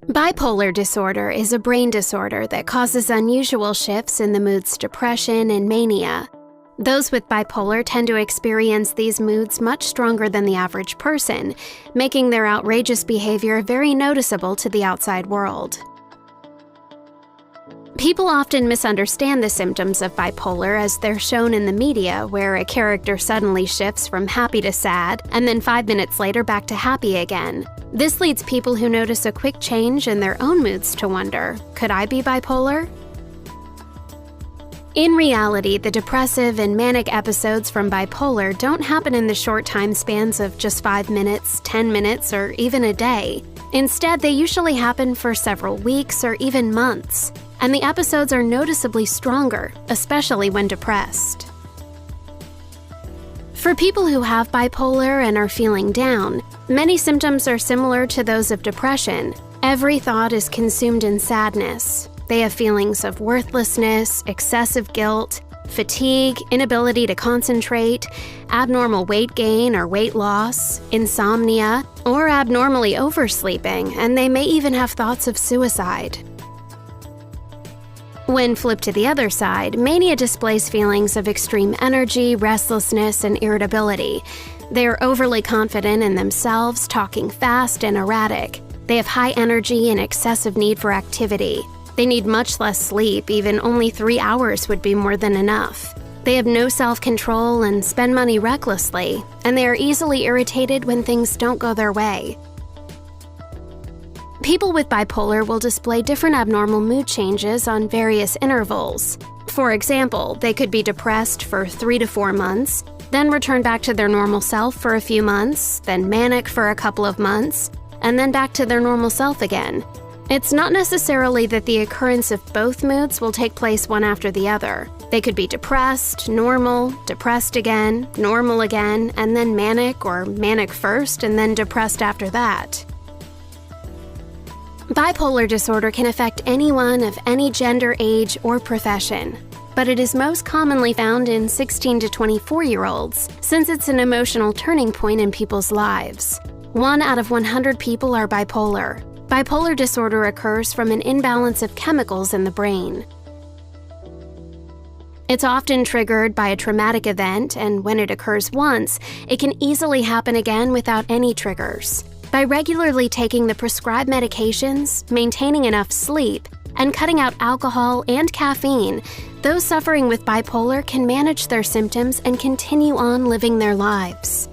Bipolar disorder is a brain disorder that causes unusual shifts in the moods depression and mania. Those with bipolar tend to experience these moods much stronger than the average person, making their outrageous behavior very noticeable to the outside world. People often misunderstand the symptoms of bipolar as they're shown in the media, where a character suddenly shifts from happy to sad, and then 5 minutes later back to happy again. This leads people who notice a quick change in their own moods to wonder, could I be bipolar? In reality, the depressive and manic episodes from bipolar don't happen in the short time spans of just 5 minutes, 10 minutes, or even a day. Instead, they usually happen for several weeks or even months, and the episodes are noticeably stronger, especially when depressed. For people who have bipolar and are feeling down, many symptoms are similar to those of depression. Every thought is consumed in sadness. They have feelings of worthlessness, excessive guilt, fatigue, inability to concentrate, abnormal weight gain or weight loss, insomnia, or abnormally oversleeping, and they may even have thoughts of suicide. When flipped to the other side, mania displays feelings of extreme energy, restlessness, and irritability. They are overly confident in themselves, talking fast and erratic. They have high energy and excessive need for activity. They need much less sleep, even only 3 hours would be more than enough. They have no self-control and spend money recklessly, and they are easily irritated when things don't go their way. People with bipolar will display different abnormal mood changes on various intervals. For example, they could be depressed for 3 to 4 months, then return back to their normal self for a few months, then manic for a couple of months, and then back to their normal self again. It's not necessarily that the occurrence of both moods will take place one after the other. They could be depressed, normal, depressed again, normal again, and then manic or manic first and then depressed after that. Bipolar disorder can affect anyone of any gender, age, or profession, but it is most commonly found in 16 to 24-year-olds, since it's an emotional turning point in people's lives. 1 out of 100 people are bipolar. Bipolar disorder occurs from an imbalance of chemicals in the brain. It's often triggered by a traumatic event, and when it occurs once, it can easily happen again without any triggers. By regularly taking the prescribed medications, maintaining enough sleep, and cutting out alcohol and caffeine, those suffering with bipolar can manage their symptoms and continue on living their lives.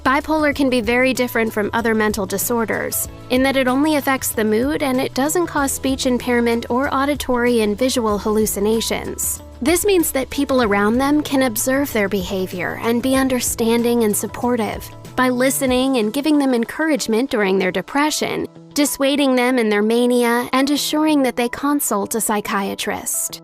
Bipolar can be very different from other mental disorders, in that it only affects the mood and it doesn't cause speech impairment or auditory and visual hallucinations. This means that people around them can observe their behavior and be understanding and supportive. By listening and giving them encouragement during their depression, dissuading them in their mania, and assuring that they consult a psychiatrist.